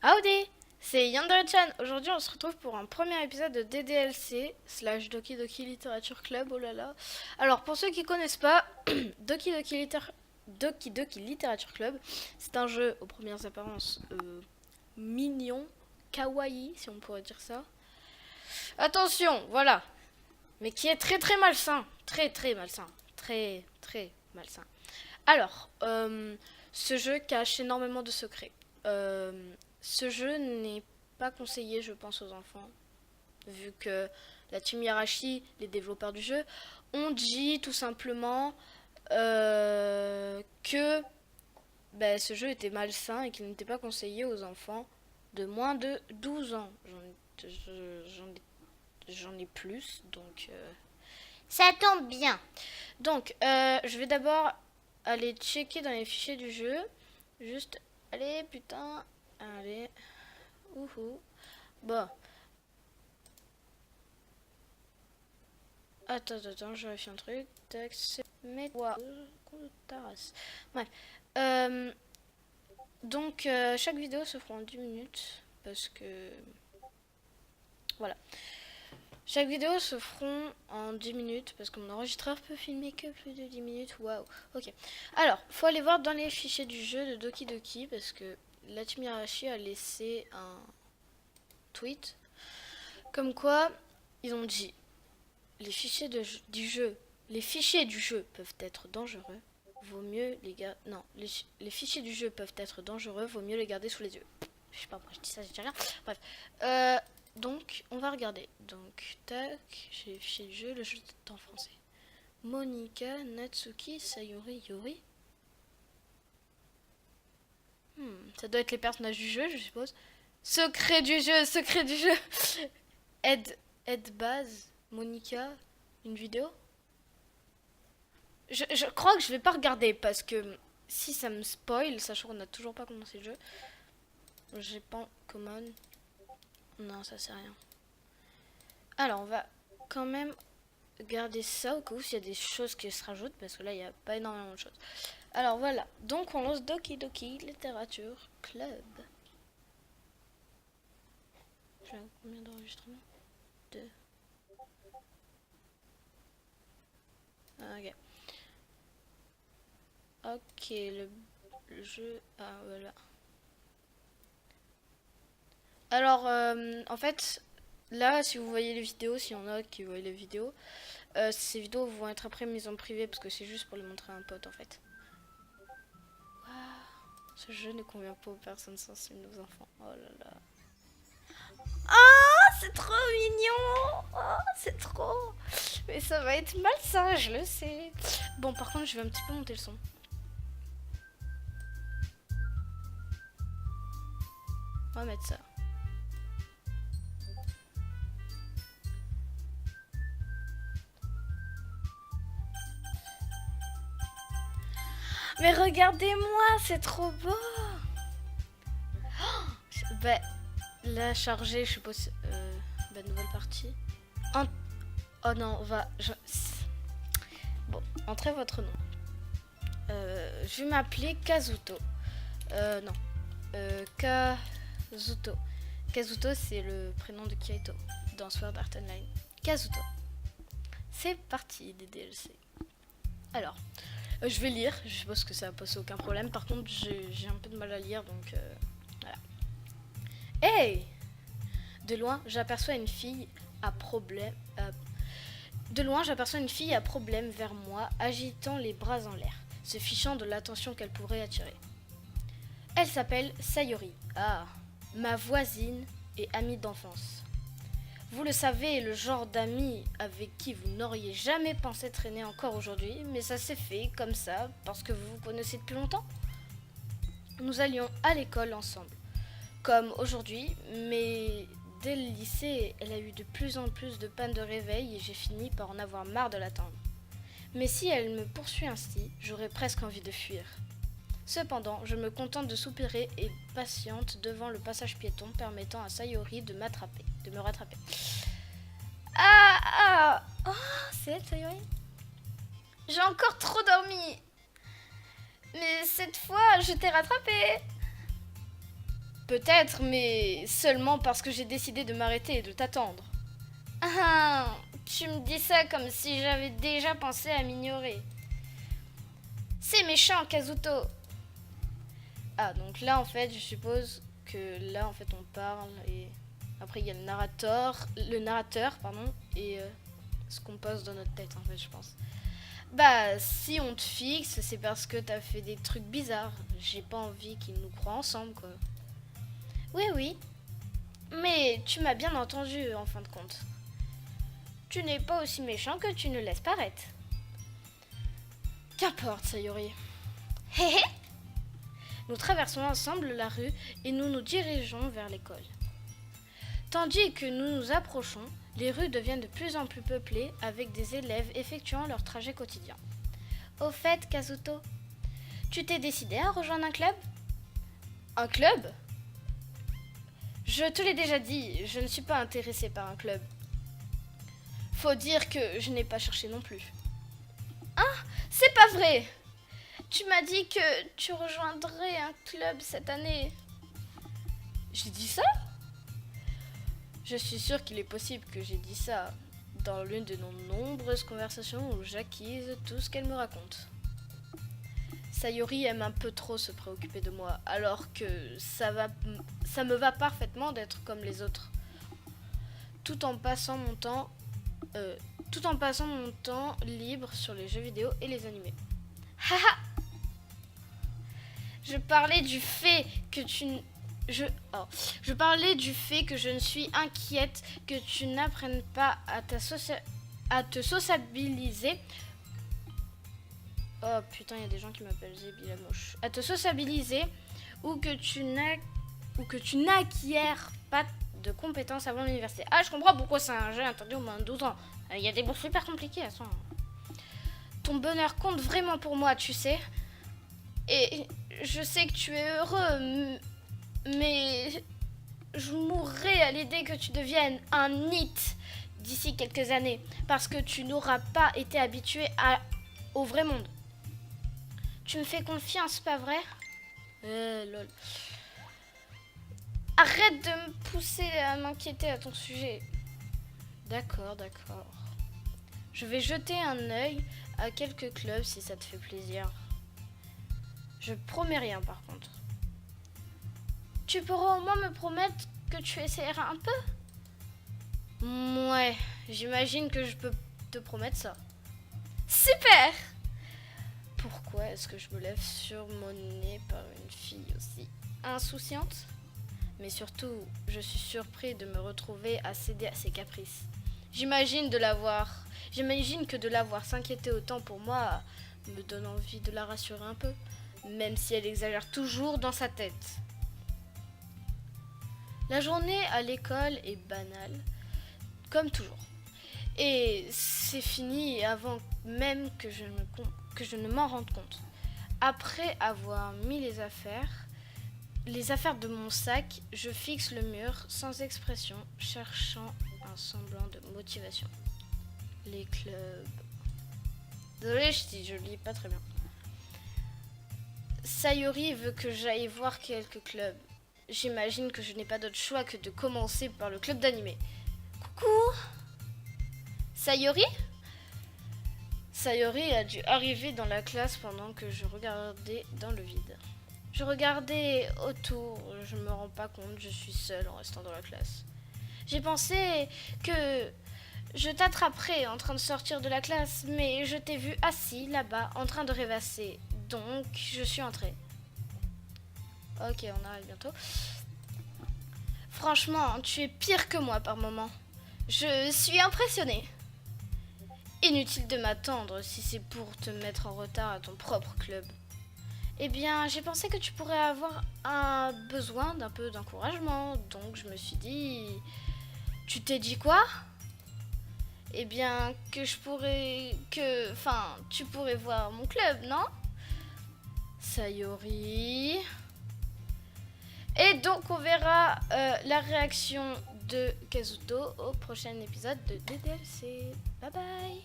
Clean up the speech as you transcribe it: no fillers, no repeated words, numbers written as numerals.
Howdy, c'est Yandere-chan. Aujourd'hui, on se retrouve pour un premier épisode de DDLC / Doki Doki Literature Club. Oh là là. Alors, pour ceux qui connaissent pas, Doki Doki Literature Club, c'est un jeu aux premières apparences mignon, kawaii, si on pourrait dire ça. Attention, voilà. Mais qui est très très malsain. Très très malsain. Très très malsain. Alors, ce jeu cache énormément de secrets. Ce jeu n'est pas conseillé, je pense, aux enfants, vu que la team Yarashi, les développeurs du jeu, ont dit tout simplement que ce jeu était malsain et qu'il n'était pas conseillé aux enfants de moins de 12 ans. J'en ai plus, donc ça tombe bien. Donc, je vais d'abord aller checker dans les fichiers du jeu. Juste, allez, putain, allez. Ouhou. Bon. Attends, je vérifie un truc. Tac, c'est... Mais quoi Bref. Donc, chaque vidéo se fera en 10 minutes. Parce que... Voilà. Chaque vidéo se feront en 10 minutes parce que mon enregistreur peut filmer que plus de 10 minutes. Waouh. Ok. Alors, faut aller voir dans les fichiers du jeu de Doki Doki parce que la team Yarashi a laissé un tweet comme quoi ils ont dit les fichiers du jeu peuvent être dangereux. Vaut mieux les garder. Non, les fichiers du jeu peuvent être dangereux. Vaut mieux les garder sous les yeux. Je sais pas pourquoi je dis ça, je dis rien. Bref. Donc, on va regarder. Donc, tac, j'ai les fichiers du jeu. Le jeu est en français. Monika, Natsuki, Sayori, Yori. Ça doit être les personnages du jeu, je suppose. Secret du jeu. Ed Baz, Monika, une vidéo. Je crois que je vais pas regarder parce que si ça me spoil, sachant qu'on n'a toujours pas commencé le jeu. J'ai pas common. Non, ça c'est rien. Alors, on va quand même garder ça au cas où s'il y a des choses qui se rajoutent parce que là, il n'y a pas énormément de choses. Alors voilà, donc on lance Doki Doki Literature Club. J'ai combien d'enregistrements? 2. Ok. Ok, le jeu... Ah, voilà. Alors, en fait, là, si vous voyez les vidéos, s'il y en a qui voient les vidéos, ces vidéos vont être après mises en privé parce que c'est juste pour les montrer à un pote, en fait. Wow. Ce jeu ne convient pas aux personnes sensibles, aux enfants. Oh là là. Ah, c'est trop mignon. Oh, c'est trop. Mais ça va être malsain, je le sais. Bon, par contre, je vais un petit peu monter le son. On va mettre ça. Mais regardez-moi, c'est trop beau. Oh, bah, la chargée, je suppose. Nouvelle partie. Oh non, on va. Bon, entrez votre nom. Je vais m'appeler Kazuto. Non. Kazuto. Kazuto, c'est le prénom de Kirito dans Sword Art Online. Kazuto. C'est parti des DLC. Alors, je vais lire. Je suppose que ça va poser aucun problème. Par contre, j'ai un peu de mal à lire, donc voilà. Hey! De loin, j'aperçois une fille à problème. Vers moi, agitant les bras en l'air, se fichant de l'attention qu'elle pourrait attirer. Elle s'appelle Sayori. Ah, ma voisine et amie d'enfance. Vous le savez, le genre d'ami avec qui vous n'auriez jamais pensé traîner encore aujourd'hui, mais ça s'est fait comme ça parce que vous vous connaissez depuis longtemps. Nous allions à l'école ensemble, comme aujourd'hui, mais dès le lycée, elle a eu de plus en plus de pannes de réveil et j'ai fini par en avoir marre de l'attendre. Mais si elle me poursuit ainsi, j'aurais presque envie de fuir. Cependant, je me contente de soupirer et patiente devant le passage piéton permettant à Sayori de me rattraper. Oh, c'est elle, Sayori? J'ai encore trop dormi. Mais cette fois, je t'ai rattrapé. Peut-être, mais seulement parce que j'ai décidé de m'arrêter et de t'attendre. Ah, tu me dis ça comme si j'avais déjà pensé à m'ignorer. C'est méchant, Kazuto. Ah, donc là, en fait, je suppose que là, en fait, on parle et après, il y a le narrateur, pardon, et ce qu'on pose dans notre tête, en fait, je pense. Bah, si on te fixe, c'est parce que t'as fait des trucs bizarres. J'ai pas envie qu'ils nous croient ensemble, quoi. Oui, oui. Mais tu m'as bien entendu, en fin de compte. Tu n'es pas aussi méchant que tu ne laisses paraître. Qu'importe, Sayori. Hé hé. Nous traversons ensemble la rue et nous nous dirigeons vers l'école. Tandis que nous nous approchons, les rues deviennent de plus en plus peuplées avec des élèves effectuant leur trajet quotidien. Au fait, Kazuto, tu t'es décidé à rejoindre un club ? Un club ? Je te l'ai déjà dit, je ne suis pas intéressée par un club. Faut dire que je n'ai pas cherché non plus. Ah, c'est pas vrai ! Tu m'as dit que tu rejoindrais un club cette année. J'ai dit ça ? Je suis sûre qu'il est possible que j'ai dit ça dans l'une de nos nombreuses conversations où j'acquise tout ce qu'elle me raconte. Sayori aime un peu trop se préoccuper de moi, alors que ça me va parfaitement d'être comme les autres. Tout en passant mon temps libre sur les jeux vidéo et les animés. Haha. Je parlais du fait que je ne suis inquiète que tu n'apprennes pas à te sociabiliser. Oh putain, il y a des gens qui m'appellent Zébi la moche. À te sociabiliser ou que tu n'acquiers pas de compétences avant l'université. Ah, je comprends pourquoi c'est un jeu interdit au moins de 12 ans. Il y a des bourses super compliquées à ça. Ton bonheur compte vraiment pour moi, tu sais. Et je sais que tu es heureux, mais je mourrai à l'idée que tu deviennes un NEET d'ici quelques années, parce que tu n'auras pas été habitué au vrai monde. Tu me fais confiance, pas vrai ? Lol. Arrête de me pousser à m'inquiéter à ton sujet. D'accord. Je vais jeter un œil à quelques clubs si ça te fait plaisir. Je promets rien par contre. Tu pourras au moins me promettre que tu essaieras un peu ? Ouais, j'imagine que je peux te promettre ça. Super ! Pourquoi est-ce que je me lève sur mon nez par une fille aussi insouciante ? Mais surtout, je suis surpris de me retrouver à céder à ses caprices. J'imagine que de la voir s'inquiéter autant pour moi me donne envie de la rassurer un peu, même si elle exagère toujours dans sa tête. La journée à l'école est banale, comme toujours. Et c'est fini avant même que je ne m'en rende compte. Après avoir mis les affaires de mon sac, je fixe le mur sans expression, cherchant un semblant de motivation. Les clubs. Désolée si je lis pas très bien. Sayori veut que j'aille voir quelques clubs. J'imagine que je n'ai pas d'autre choix que de commencer par le club d'animé. Coucou. Sayori ? Sayori a dû arriver dans la classe pendant que je regardais dans le vide. Je regardais autour, je ne me rends pas compte, je suis seule en restant dans la classe. J'ai pensé que je t'attraperais en train de sortir de la classe, mais je t'ai vu assis là-bas en train de rêvasser. Donc, je suis entrée. Ok, on arrive bientôt. Franchement, tu es pire que moi par moment. Je suis impressionnée. Inutile de m'attendre si c'est pour te mettre en retard à ton propre club. Eh bien, j'ai pensé que tu pourrais avoir un besoin d'un peu d'encouragement. Donc, je me suis dit... Tu t'es dit quoi ? Eh bien, tu pourrais voir mon club, non ? Sayori. Et donc, on verra la réaction de Kazuto au prochain épisode de DDLC. Bye bye.